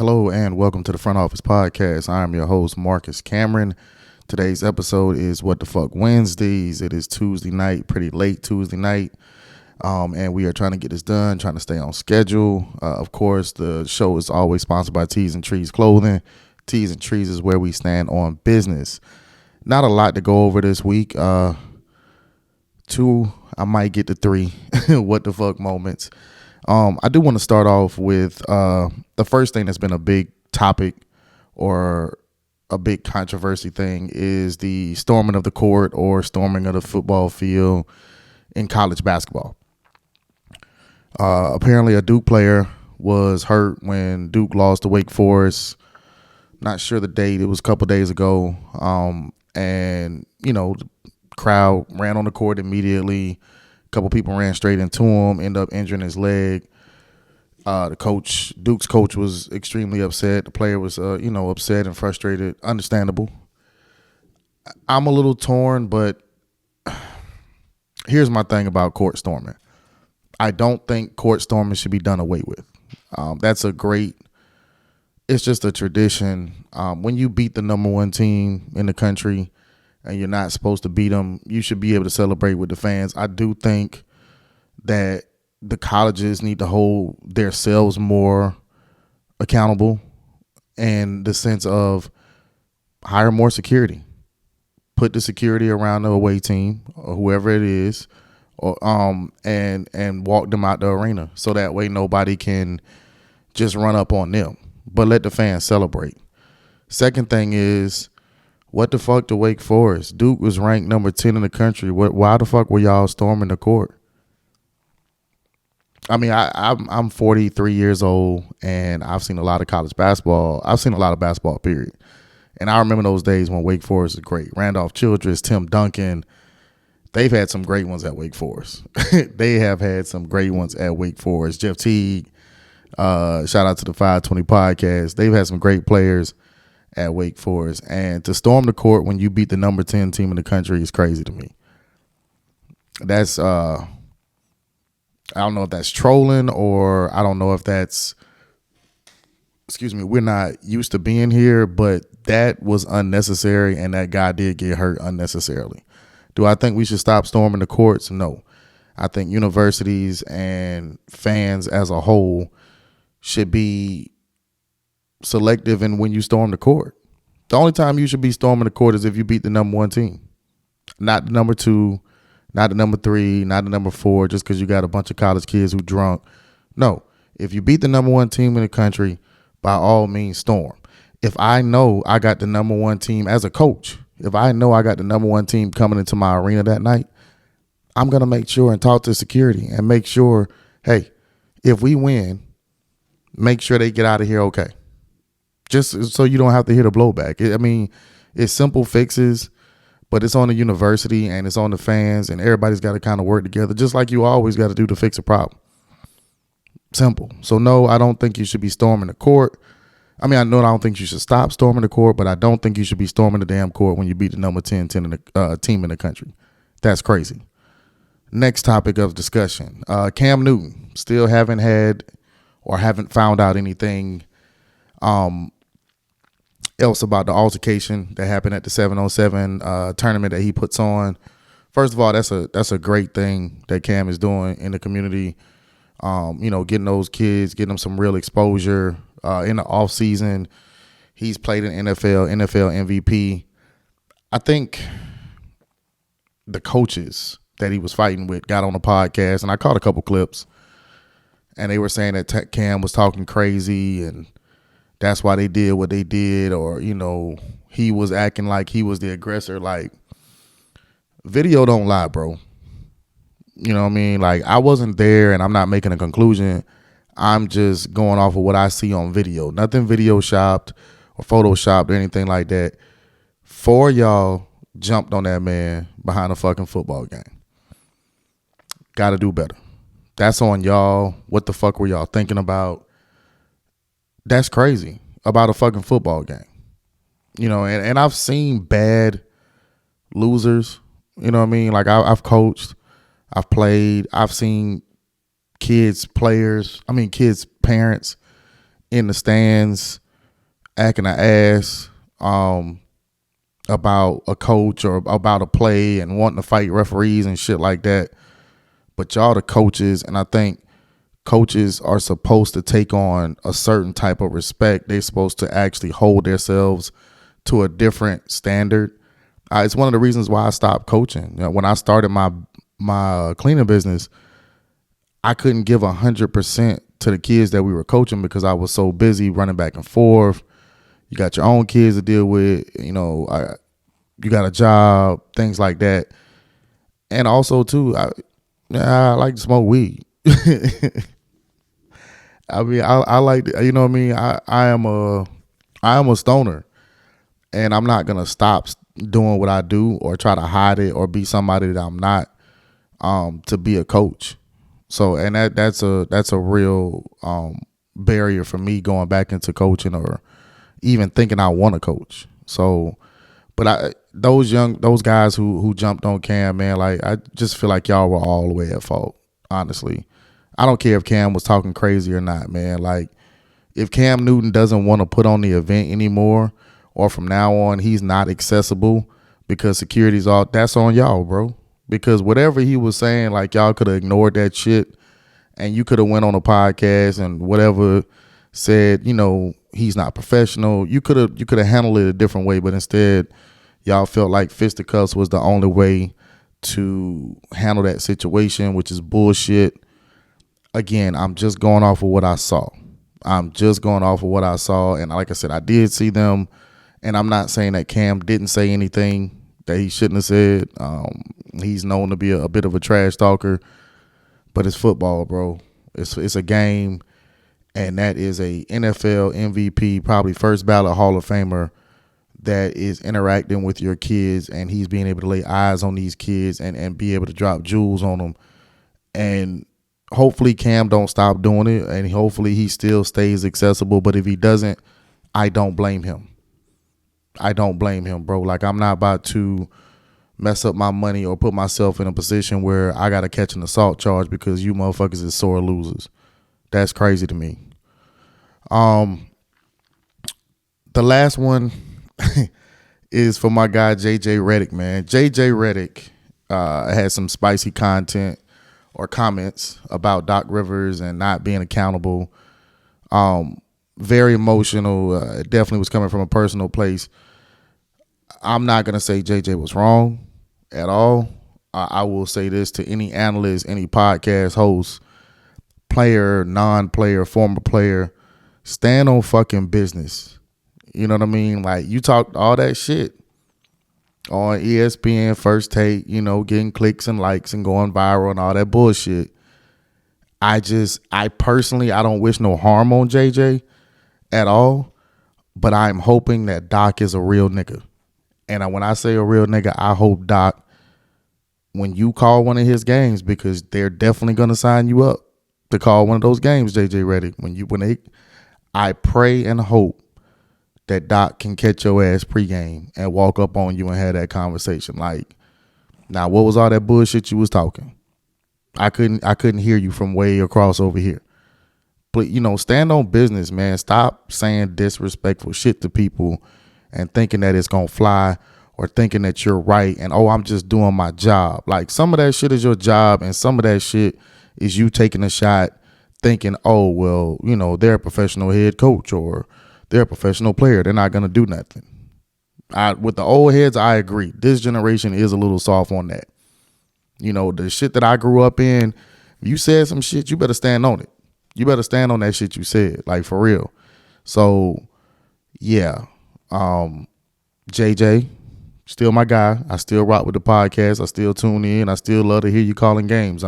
Hello and welcome to the Front Office Podcast. I am your host, Marcus Cameron. Today's episode is What the Fuck Wednesdays. It is Tuesday night, pretty late Tuesday night, and we are trying to get this done, trying to stay on schedule. Of course, the show is always sponsored by Tees and Trees Clothing. Tees and Trees is where we stand on business. Not a lot to go over this week. Two, I might get to three what the fuck moments. I do want to start off with the first thing that's been a big topic or a big controversy thing is the storming of the court or storming of the football field in college basketball. Apparently a Duke player was hurt when Duke lost to Wake Forest. Not sure the date. It was a couple days ago. And, you know, the crowd ran on the court immediately. A couple people ran straight into him, ended up injuring his leg. Duke's coach was extremely upset. The player was, upset and frustrated. Understandable. I'm a little torn, but here's my thing about court storming. I don't think court storming should be done away with. It's just a tradition. When you beat the number one team in the country and you're not supposed to beat them, you should be able to celebrate with the fans. I do think that the colleges need to hold themselves more accountable in the sense of hire more security. Put the security around the away team or whoever it is, and walk them out the arena so that way nobody can just run up on them. But let the fans celebrate. Second thing is, what the fuck to Wake Forest? Duke was ranked number 10 in the country. Why the fuck were y'all storming the court? I mean, I'm 43 years old, and I've seen a lot of college basketball. I've seen a lot of basketball, period. And I remember those days when Wake Forest was great. Randolph Childress, Tim Duncan, they've had some great ones at Wake Forest. They have had some great ones at Wake Forest. Jeff Teague, shout out to the 520 podcast. They've had some great players at Wake Forest. And to storm the court when you beat the number 10 team in the country is crazy to me. That's I don't know if that's trolling or I don't know if that's, we're not used to being here, but that was unnecessary and that guy did get hurt unnecessarily. Do I think we should stop storming the courts? No. I think universities and fans as a whole should be selective in when you storm the court. The only time you should be storming the court is if you beat the number one team, not the number two, not the number three, not the number four, just because you got a bunch of college kids who drunk. No, if you beat the number one team in the country, by all means storm. If I know I got the number one team as a coach, if I know I got the number one team coming into my arena that night, I'm going to make sure and talk to security and make sure, hey, if we win, make sure they get out of here okay. Just so you don't have to hear the blowback. It's simple fixes, but it's on the university and it's on the fans and everybody's got to kind of work together just like you always got to do to fix a problem. Simple. So, no, I don't think you should be storming the court. I don't think you should stop storming the court, but I don't think you should be storming the damn court when you beat the number 10 in the team in the country. That's crazy. Next topic of discussion. Cam Newton. Still haven't found out anything else about the altercation that happened at the 7-on-7 tournament that he puts on. First of all, that's a great thing that Cam is doing in the community. Getting those kids, getting them some real exposure in the off season. He's played in NFL MVP. I think the coaches that he was fighting with got on the podcast, and I caught a couple clips, and they were saying that Cam was talking crazy and that's why they did what they did, or, he was acting like he was the aggressor. Like, video don't lie, bro. You know what I mean? Like, I wasn't there and I'm not making a conclusion. I'm just going off of what I see on video. Nothing video shopped or photoshopped or anything like that. 4 y'all jumped on that man behind a fucking football game. Got to do better. That's on y'all. What the fuck were y'all thinking about? That's crazy about a fucking football game. And I've seen bad losers. You know what I mean? Like, I've coached, I've played, I've seen kids' parents in the stands acting an ass about a coach or about a play and wanting to fight referees and shit like that. But y'all the coaches, and I think coaches are supposed to take on a certain type of respect. They're supposed to actually hold themselves to a different standard. It's one of the reasons why I stopped coaching. When I started my cleaning business, I couldn't give 100% to the kids that we were coaching because I was so busy running back and forth. You got your own kids to deal with, you got a job, things like that. And also too, I like to smoke weed. I mean, I like, you know what I mean? I am a stoner, and I'm not gonna stop doing what I do or try to hide it or be somebody that I'm not to be a coach. So, and that's a real barrier for me going back into coaching or even thinking I want to coach. So, but those guys who jumped on Cam, man, like I just feel like y'all were all the way at fault. Honestly, I don't care if Cam was talking crazy or not, man. Like, if Cam Newton doesn't want to put on the event anymore, or from now on he's not accessible because security's all, that's on y'all, bro. Because whatever he was saying, like, y'all could have ignored that shit, and you could have went on a podcast and whatever said, he's not professional. You could have handled it a different way, but instead, y'all felt like fisticuffs was the only way to handle that situation, which is bullshit. Again, I'm just going off of what I saw. And like I said, I did see them, and I'm not saying that Cam didn't say anything that he shouldn't have said. He's known to be a bit of a trash talker, but it's football, bro. It's a game, and that is a NFL MVP, probably first ballot Hall of Famer, that is interacting with your kids, and he's being able to lay eyes on these kids and be able to drop jewels on them. And hopefully Cam don't stop doing it, and hopefully he still stays accessible. But if he doesn't, I don't blame him. Bro. Like, I'm not about to mess up my money or put myself in a position where I got to catch an assault charge because you motherfuckers is sore losers. That's crazy to me. The last one is for my guy JJ Redick, man. JJ Redick had some spicy content or comments about Doc Rivers and not being accountable. Very emotional. It definitely was coming from a personal place. I'm not going to say JJ was wrong at all. I will say this to any analyst, any podcast host, player, non-player, former player: stand on fucking business. You know what I mean? Like, you talked all that shit on ESPN, First Take, getting clicks and likes and going viral and all that bullshit. I personally, I don't wish no harm on JJ at all, but I'm hoping that Doc is a real nigga. And when I say a real nigga, I hope Doc, when you call one of his games, because they're definitely going to sign you up to call one of those games, JJ Redick, I pray and hope that Doc can catch your ass pregame and walk up on you and have that conversation. Like, now, what was all that bullshit you was talking? I couldn't hear you from way across over here. But, stand on business, man. Stop saying disrespectful shit to people and thinking that it's going to fly, or thinking that you're right and, I'm just doing my job. Like, some of that shit is your job, and some of that shit is you taking a shot thinking, they're a professional head coach or they're a professional player. They're not going to do nothing. With the old heads, I agree. This generation is a little soft on that. The shit that I grew up in, you said some shit, you better stand on it. You better stand on that shit you said, like, for real. So, yeah. JJ, still my guy. I still rock with the podcast. I still tune in. I still love to hear you calling games.